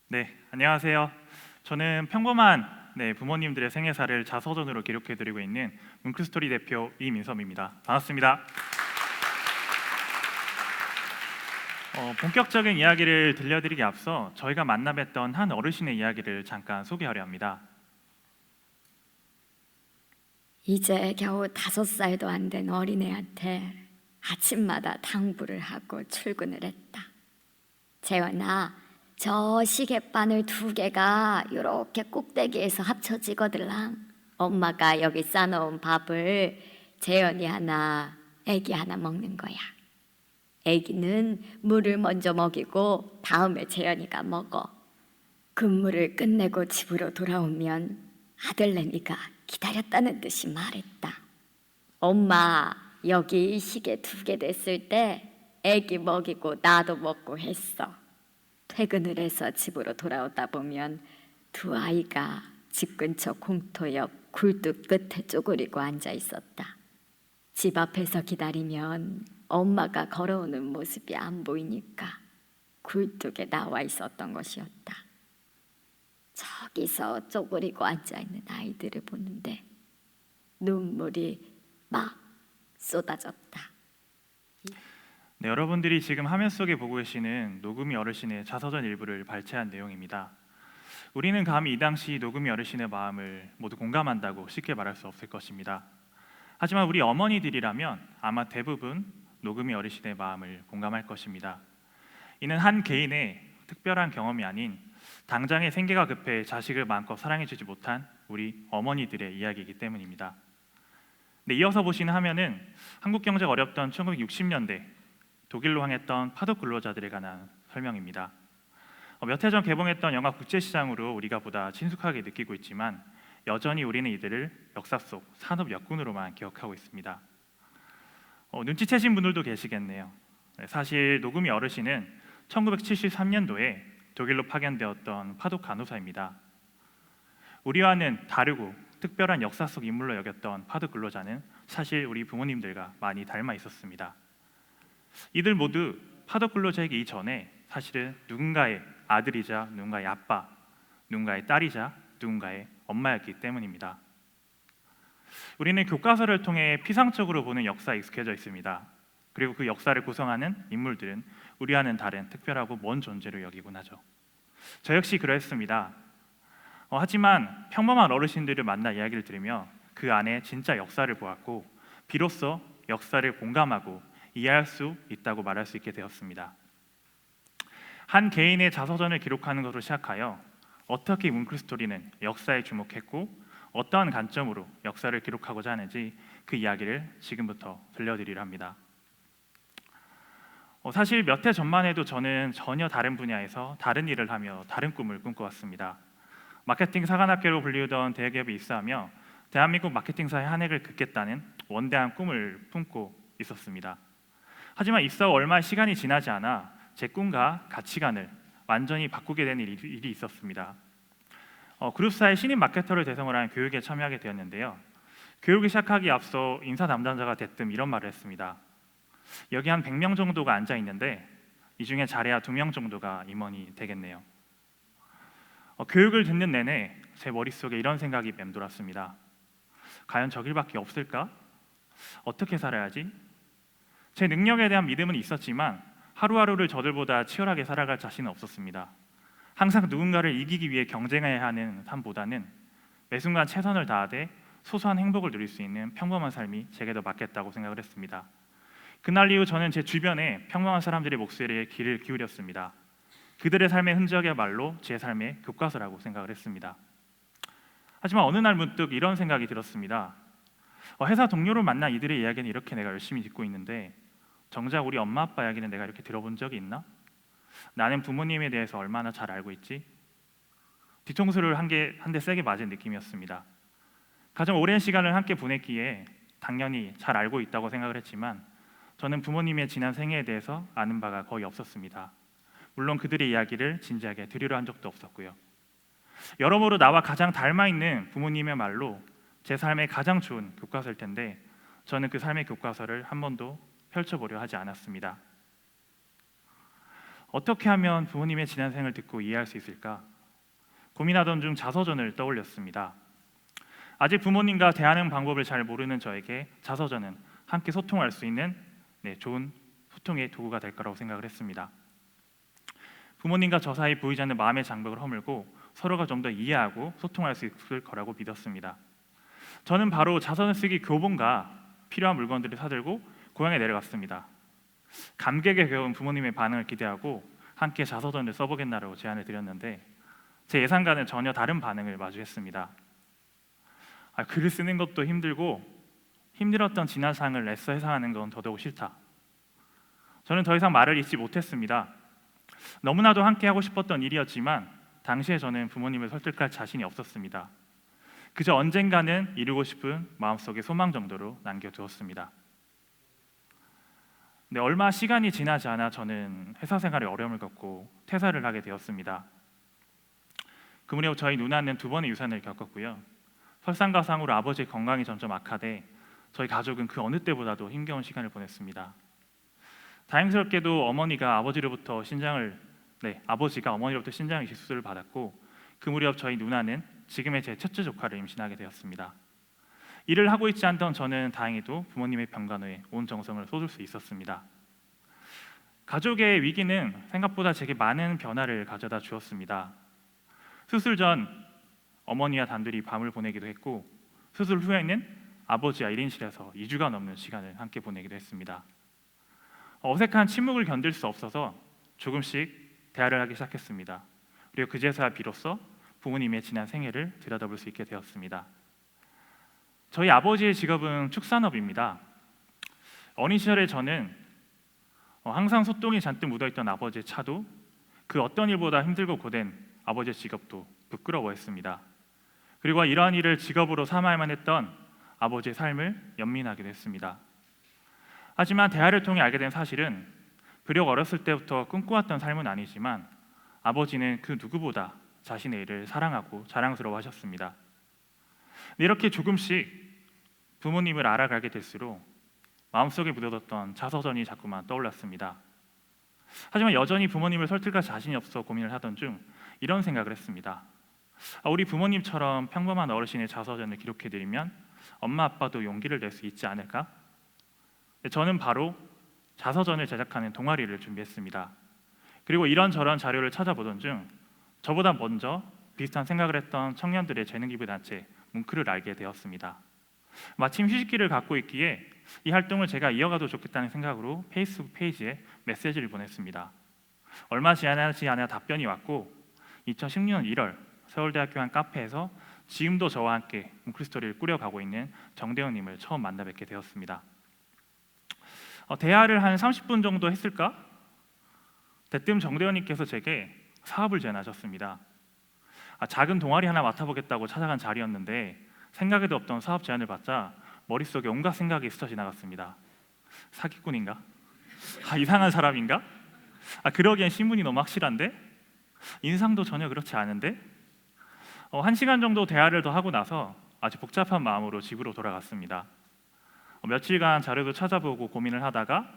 네, 안녕하세요. 저는 평범한 부모님들의 생애사를 자서전으로 기록해드리고 있는 뭉크스토리 대표 이민섭입니다. 반갑습니다. 본격적인 이야기를 들려드리기 앞서 저희가 만나 뵀던 한 어르신의 이야기를 잠깐 소개하려 합니다. 이제 겨우 5살도 안 된 어린애한테 아침마다 당부를 하고 출근을 했다. 재원아, 저 시계바늘 2개가 이렇게 꼭대기에서 합쳐지거들랑. 엄마가 여기 싸놓은 밥을 재현이 하나, 애기 하나 먹는 거야. 애기는 물을 먼저 먹이고 다음에 재현이가 먹어. 근무를 끝내고 집으로 돌아오면 아들내미가 기다렸다는 듯이 말했다. 엄마, 여기 시계 2개 됐을 때 애기 먹이고 나도 먹고 했어. 퇴근을 해서 집으로 돌아오다 보면 두 아이가 집 근처 공터 옆 굴뚝 끝에 쪼그리고 앉아 있었다. 집 앞에서 기다리면 엄마가 걸어오는 모습이 안 보이니까 굴뚝에 나와 있었던 것이었다. 저기서 쪼그리고 앉아있는 아이들을 보는데 눈물이 막 쏟아졌다. 네, 여러분들이 지금 화면 속에 보고 계시는 노금이 어르신의 자서전 일부를 발췌한 내용입니다. 우리는 감히 이 당시 노금이 어르신의 마음을 모두 공감한다고 쉽게 말할 수 없을 것입니다. 하지만 우리 어머니들이라면 아마 대부분 노금이 어르신의 마음을 공감할 것입니다. 이는 한 개인의 특별한 경험이 아닌 당장의 생계가 급해 자식을 마음껏 사랑해주지 못한 우리 어머니들의 이야기이기 때문입니다. 네, 이어서 보시는 화면은 한국 경제가 어렵던 1960년대 독일로 향했던 파독 근로자들에 관한 설명입니다. 몇 해 전 개봉했던 영화 국제시장으로 우리가 보다 친숙하게 느끼고 있지만 여전히 우리는 이들을 역사 속 산업 역군으로만 기억하고 있습니다. 눈치채신 분들도 계시겠네요. 사실 노금이 어르신은 1973년도에 독일로 파견되었던 파독 간호사입니다. 우리와는 다르고 특별한 역사 속 인물로 여겼던 파독 근로자는 사실 우리 부모님들과 많이 닮아 있었습니다. 이들 모두 파독 근로자이기 이전에 사실은 누군가의 아들이자 누군가의 아빠, 누군가의 딸이자 누군가의 엄마였기 때문입니다. 우리는 교과서를 통해 피상적으로 보는 역사에 익숙해져 있습니다. 그리고 그 역사를 구성하는 인물들은 우리와는 다른 특별하고 먼 존재로 여기곤 하죠. 저 역시 그랬습니다. 하지만 평범한 어르신들을 만나 이야기를 들으며 그 안에 진짜 역사를 보았고 비로소 역사를 공감하고 이해할 수 있다고 말할 수 있게 되었습니다. 한 개인의 자서전을 기록하는 것으로 시작하여 어떻게 뭉클스토리는 역사에 주목했고 어떠한 관점으로 역사를 기록하고자 하는지 그 이야기를 지금부터 들려드리려 합니다. 사실 몇 해 전만 해도 저는 전혀 다른 분야에서 다른 일을 하며 다른 꿈을 꿈꿔왔습니다. 마케팅 사관학교로 불리우던 대기업에 입사하며 대한민국 마케팅사의 한 획을 긋겠다는 원대한 꿈을 품고 있었습니다. 하지만 입사 후 얼마 시간이 지나지 않아 제 꿈과 가치관을 완전히 바꾸게 된 일이 있었습니다. 그룹사의 신입 마케터를 대상으로 한 교육에 참여하게 되었는데요. 교육을 시작하기 앞서 인사 담당자가 대뜸 이런 말을 했습니다. 여기 한 100명 정도가 앉아 있는데 이 중에 잘해야 2명 정도가 임원이 되겠네요. 교육을 듣는 내내 제 머릿속에 이런 생각이 맴돌았습니다. 과연 저 길밖에 없을까? 어떻게 살아야지? 제 능력에 대한 믿음은 있었지만 하루하루를 저들보다 치열하게 살아갈 자신은 없었습니다. 항상 누군가를 이기기 위해 경쟁해야 하는 삶보다는 매 순간 최선을 다하되 소소한 행복을 누릴 수 있는 평범한 삶이 제게 더 맞겠다고 생각을 했습니다. 그날 이후 저는 제 주변에 평범한 사람들의 목소리에 귀를 기울였습니다. 그들의 삶의 흔적이야말로 제 삶의 교과서라고 생각을 했습니다. 하지만 어느 날 문득 이런 생각이 들었습니다. 회사 동료를 만난 이들의 이야기는 이렇게 내가 열심히 듣고 있는데 정작 우리 엄마 아빠 이야기는 내가 이렇게 들어본 적이 있나? 나는 부모님에 대해서 얼마나 잘 알고 있지? 뒤통수를 한 대 세게 맞은 느낌이었습니다. 가장 오랜 시간을 함께 보냈기에 당연히 잘 알고 있다고 생각을 했지만 저는 부모님의 지난 생애에 대해서 아는 바가 거의 없었습니다. 물론 그들의 이야기를 진지하게 들으려 한 적도 없었고요. 여러모로 나와 가장 닮아 있는 부모님의 말로 제 삶의 가장 좋은 교과서일 텐데 저는 그 삶의 교과서를 한 번도 펼쳐보려 하지 않았습니다. 어떻게 하면 부모님의 지난 생을 듣고 이해할 수 있을까? 고민하던 중 자서전을 떠올렸습니다. 아직 부모님과 대하는 방법을 잘 모르는 저에게 자서전은 함께 소통할 수 있는 좋은 소통의 도구가 될 거라고 생각을 했습니다. 부모님과 저 사이 보이지 않는 마음의 장벽을 허물고 서로가 좀 더 이해하고 소통할 수 있을 거라고 믿었습니다. 저는 바로 자서전 쓰기 교본과 필요한 물건들을 사들고 고향에 내려갔습니다. 감격에 겨운 부모님의 반응을 기대하고 함께 자서전을 써보겠나라고 제안을 드렸는데 제 예상과는 전혀 다른 반응을 마주했습니다. 글을 쓰는 것도 힘들고 힘들었던 지난 상을 애써 해상하는 건 더더욱 싫다. 저는 더 이상 말을 잇지 못했습니다. 너무나도 함께 하고 싶었던 일이었지만 당시에 저는 부모님을 설득할 자신이 없었습니다. 그저 언젠가는 이루고 싶은 마음속의 소망 정도로 남겨두었습니다. 얼마 시간이 지나지 않아 저는 회사 생활에 어려움을 겪고 퇴사를 하게 되었습니다. 그 무렵 저희 누나는 2번의 유산을 겪었고요. 설상가상으로 아버지의 건강이 점점 악화돼 저희 가족은 그 어느 때보다도 힘겨운 시간을 보냈습니다. 다행스럽게도 아버지가 어머니로부터 신장 이식 수술을 받았고 그 무렵 저희 누나는 지금의 제 첫째 조카를 임신하게 되었습니다. 일을 하고 있지 않던 저는 다행히도 부모님의 병간호에 온 정성을 쏟을 수 있었습니다. 가족의 위기는 생각보다 제게 많은 변화를 가져다 주었습니다. 수술 전 어머니와 단둘이 밤을 보내기도 했고 수술 후에는 아버지와 1인실에서 2주가 넘는 시간을 함께 보내기도 했습니다. 어색한 침묵을 견딜 수 없어서 조금씩 대화를 하기 시작했습니다. 그리고 그제서야 비로소 부모님의 지난 생애를 들여다볼 수 있게 되었습니다. 저희 아버지의 직업은 축산업입니다. 어린 시절에 저는 항상 소똥이 잔뜩 묻어있던 아버지의 차도 그 어떤 일보다 힘들고 고된 아버지의 직업도 부끄러워했습니다. 그리고 이러한 일을 직업으로 삼아야만 했던 아버지의 삶을 연민하기도 했습니다. 하지만 대화를 통해 알게 된 사실은 비록 어렸을 때부터 꿈꿔왔던 삶은 아니지만 아버지는 그 누구보다 자신의 일을 사랑하고 자랑스러워하셨습니다. 이렇게 조금씩 부모님을 알아가게 될수록 마음속에 묻어뒀던 자서전이 자꾸만 떠올랐습니다. 하지만 여전히 부모님을 설득할 자신이 없어 고민을 하던 중 이런 생각을 했습니다. 우리 부모님처럼 평범한 어르신의 자서전을 기록해드리면 엄마 아빠도 용기를 낼 수 있지 않을까? 저는 바로 자서전을 제작하는 동아리를 준비했습니다. 그리고 이런저런 자료를 찾아보던 중 저보다 먼저 비슷한 생각을 했던 청년들의 재능기부 단체 뭉크를 알게 되었습니다. 마침 휴식기를 갖고 있기에 이 활동을 제가 이어가도 좋겠다는 생각으로 페이스북 페이지에 메시지를 보냈습니다. 얼마 지나지 않아 답변이 왔고 2016년 1월 서울대학교 한 카페에서 지금도 저와 함께 뭉클스토리를 꾸려가고 있는 정대영님을 처음 만나 뵙게 되었습니다. 대화를 한 30분 정도 했을까? 대뜸 정대영님께서 제게 사업을 제안하셨습니다. 작은 동아리 하나 맡아보겠다고 찾아간 자리였는데 생각에도 없던 사업 제안을 받자 머릿속에 온갖 생각이 스쳐 지나갔습니다. 사기꾼인가? 이상한 사람인가? 그러기엔 신분이 너무 확실한데? 인상도 전혀 그렇지 않은데? 1시간 정도 대화를 더 하고 나서 아주 복잡한 마음으로 집으로 돌아갔습니다. 며칠간 자료도 찾아보고 고민을 하다가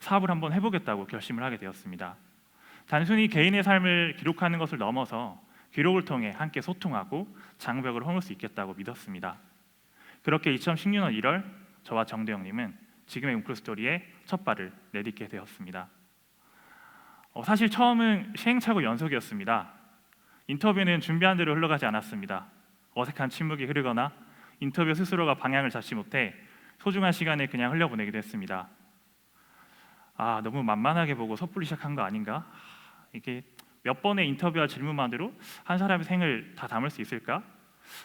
사업을 한번 해보겠다고 결심을 하게 되었습니다. 단순히 개인의 삶을 기록하는 것을 넘어서 기록을 통해 함께 소통하고 장벽을 허물 수 있겠다고 믿었습니다. 그렇게 2016년 1월 저와 정대영님은 지금의 뭉클스토리의 첫 발을 내딛게 되었습니다. 사실 처음은 시행착오 연속이었습니다. 인터뷰는 준비한 대로 흘러가지 않았습니다. 어색한 침묵이 흐르거나 인터뷰 스스로가 방향을 잡지 못해 소중한 시간을 그냥 흘려보내기도 했습니다. 너무 만만하게 보고 섣불리 시작한 거 아닌가? 이게 몇 번의 인터뷰와 질문만으로 한 사람의 생을 다 담을 수 있을까?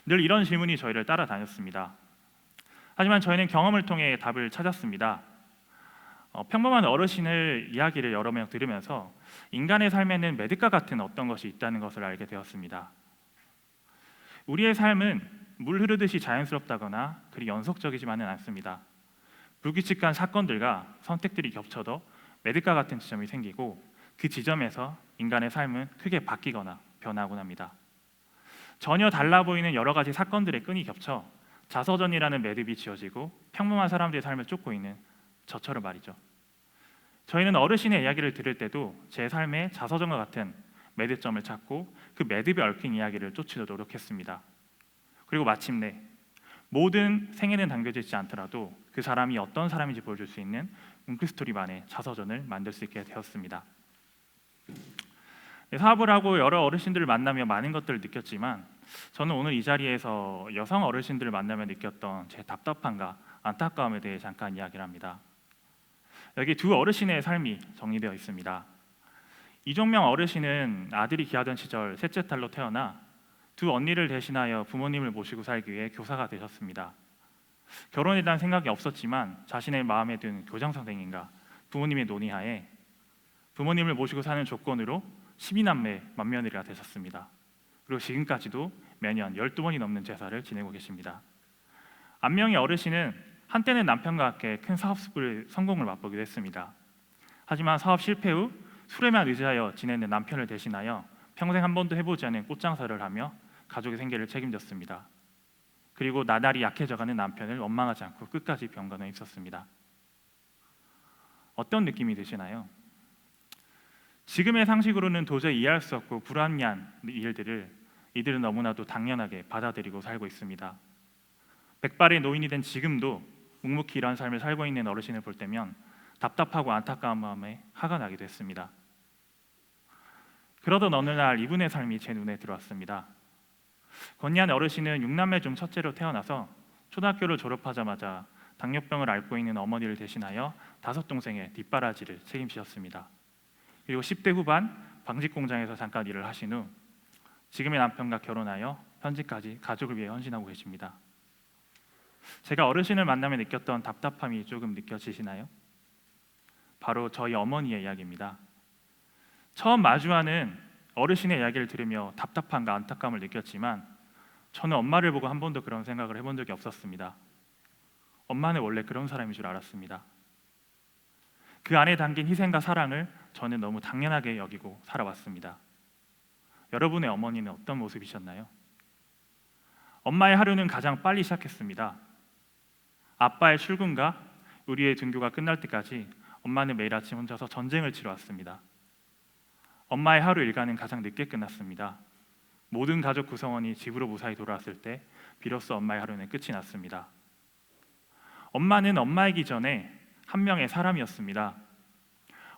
늘 이런 질문이 저희를 따라다녔습니다. 하지만 저희는 경험을 통해 답을 찾았습니다. 평범한 어르신을 이야기를 여러 명 들으면서 인간의 삶에는 매듭과 같은 어떤 것이 있다는 것을 알게 되었습니다. 우리의 삶은 물 흐르듯이 자연스럽다거나 그리 연속적이지만은 않습니다. 불규칙한 사건들과 선택들이 겹쳐도 매듭과 같은 지점이 생기고 그 지점에서 인간의 삶은 크게 바뀌거나 변하곤 합니다. 전혀 달라 보이는 여러 가지 사건들의 끈이 겹쳐 자서전이라는 매듭이 지어지고 평범한 사람들의 삶을 쫓고 있는 저처럼 말이죠. 저희는 어르신의 이야기를 들을 때도 제 삶의 자서전과 같은 매듭점을 찾고 그 매듭에 얽힌 이야기를 쫓으려 노력했습니다. 그리고 마침내 모든 생애는 담겨져 있지 않더라도 그 사람이 어떤 사람인지 보여줄 수 있는 뭉클스토리만의 자서전을 만들 수 있게 되었습니다. 사업을 하고 여러 어르신들을 만나며 많은 것들을 느꼈지만 저는 오늘 이 자리에서 여성 어르신들을 만나며 느꼈던 제 답답함과 안타까움에 대해 잠깐 이야기를 합니다. 여기 두 어르신의 삶이 정리되어 있습니다. 이종명 어르신은 아들이 귀하던 시절 셋째 딸로 태어나 두 언니를 대신하여 부모님을 모시고 살기 위해 교사가 되셨습니다. 결혼에 대한 생각이 없었지만 자신의 마음에 든 교장 선생님과 부모님의 논의하에 부모님을 모시고 사는 조건으로 12남매 맏며느리가 되셨습니다. 그리고 지금까지도 매년 12번이 넘는 제사를 지내고 계십니다. 안명의 어르신은 한때는 남편과 함께 큰 사업 성공을 맛보기도 했습니다. 하지만 사업 실패 후 술에만 의지하여 지내는 남편을 대신하여 평생 한 번도 해보지 않은 꽃장사를 하며 가족의 생계를 책임졌습니다. 그리고 나날이 약해져가는 남편을 원망하지 않고 끝까지 병건에 있었습니다. 어떤 느낌이 드시나요? 지금의 상식으로는 도저히 이해할 수 없고 불합리한 일들을 이들은 너무나도 당연하게 받아들이고 살고 있습니다. 백발의 노인이 된 지금도 묵묵히 이런 삶을 살고 있는 어르신을 볼 때면 답답하고 안타까운 마음에 화가 나기도 했습니다. 그러던 어느 날 이분의 삶이 제 눈에 들어왔습니다. 권리한 어르신은 6남매 중 첫째로 태어나서 초등학교를 졸업하자마자 당뇨병을 앓고 있는 어머니를 대신하여 5동생의 뒷바라지를 책임지셨습니다. 그리고 10대 후반 방직 공장에서 잠깐 일을 하신 후 지금의 남편과 결혼하여 현재까지 가족을 위해 헌신하고 계십니다. 제가 어르신을 만나며 느꼈던 답답함이 조금 느껴지시나요? 바로 저희 어머니의 이야기입니다. 처음 마주하는 어르신의 이야기를 들으며 답답함과 안타까움을 느꼈지만 저는 엄마를 보고 한 번도 그런 생각을 해본 적이 없었습니다. 엄마는 원래 그런 사람인 줄 알았습니다. 그 안에 담긴 희생과 사랑을 저는 너무 당연하게 여기고 살아왔습니다. 여러분의 어머니는 어떤 모습이셨나요? 엄마의 하루는 가장 빨리 시작했습니다. 아빠의 출근과 우리의 등교가 끝날 때까지 엄마는 매일 아침 혼자서 전쟁을 치러왔습니다. 엄마의 하루 일과는 가장 늦게 끝났습니다. 모든 가족 구성원이 집으로 무사히 돌아왔을 때 비로소 엄마의 하루는 끝이 났습니다. 엄마는 엄마이기 전에 한 명의 사람이었습니다.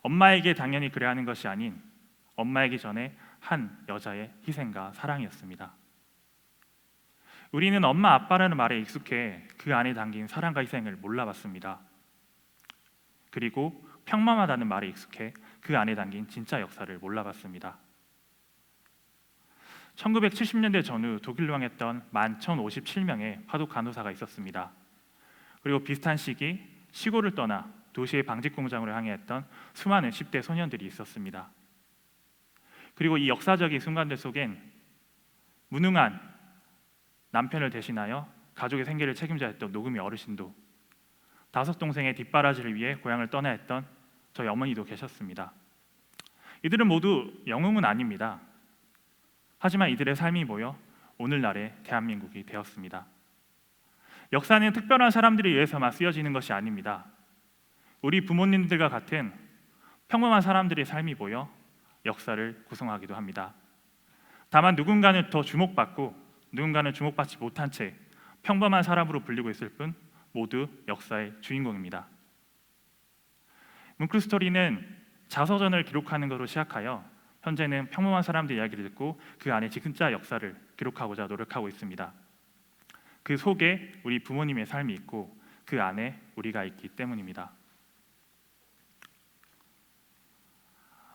엄마에게 당연히 그래야 하는 것이 아닌 엄마이기 전에 한 여자의 희생과 사랑이었습니다. 우리는 엄마 아빠라는 말에 익숙해 그 안에 담긴 사랑과 희생을 몰라봤습니다. 그리고 평범하다는 말에 익숙해 그 안에 담긴 진짜 역사를 몰라봤습니다. 1970년대 전후 독일로 향했던 11,057명의 화독 간호사가 있었습니다. 그리고 비슷한 시기 시골을 떠나 도시의 방직 공장으로 향했던 수많은 10대 소년들이 있었습니다. 그리고 이 역사적인 순간들 속엔 무능한 남편을 대신하여 가족의 생계를 책임져야 했던 노금이 어르신도 5동생의 뒷바라지를 위해 고향을 떠나야 했던 저희 어머니도 계셨습니다. 이들은 모두 영웅은 아닙니다. 하지만 이들의 삶이 모여 오늘날의 대한민국이 되었습니다. 역사는 특별한 사람들에 의해서만 쓰여지는 것이 아닙니다. 우리 부모님들과 같은 평범한 사람들의 삶이 모여 역사를 구성하기도 합니다. 다만 누군가는 더 주목받고 누군가는 주목받지 못한 채 평범한 사람으로 불리고 있을 뿐 모두 역사의 주인공입니다. 뭉클스토리는 자서전을 기록하는 것으로 시작하여 현재는 평범한 사람들의 이야기를 듣고 그 안에 진짜 역사를 기록하고자 노력하고 있습니다. 그 속에 우리 부모님의 삶이 있고 그 안에 우리가 있기 때문입니다.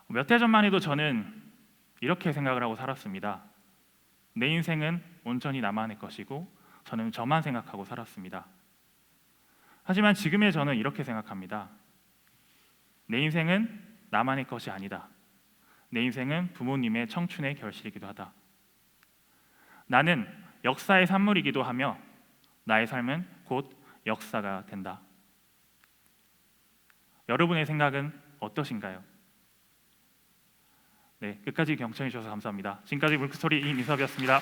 몇 해 전만 해도 저는 이렇게 생각을 하고 살았습니다. 내 인생은 온전히 나만의 것이고 저는 저만 생각하고 살았습니다. 하지만 지금의 저는 이렇게 생각합니다. 내 인생은 나만의 것이 아니다. 내 인생은 부모님의 청춘의 결실이기도 하다. 나는 역사의 산물이기도 하며 나의 삶은 곧 역사가 된다. 여러분의 생각은 어떠신가요? 네, 끝까지 경청해 주셔서 감사합니다. 지금까지 뭉클스토리 이민섭이었습니다.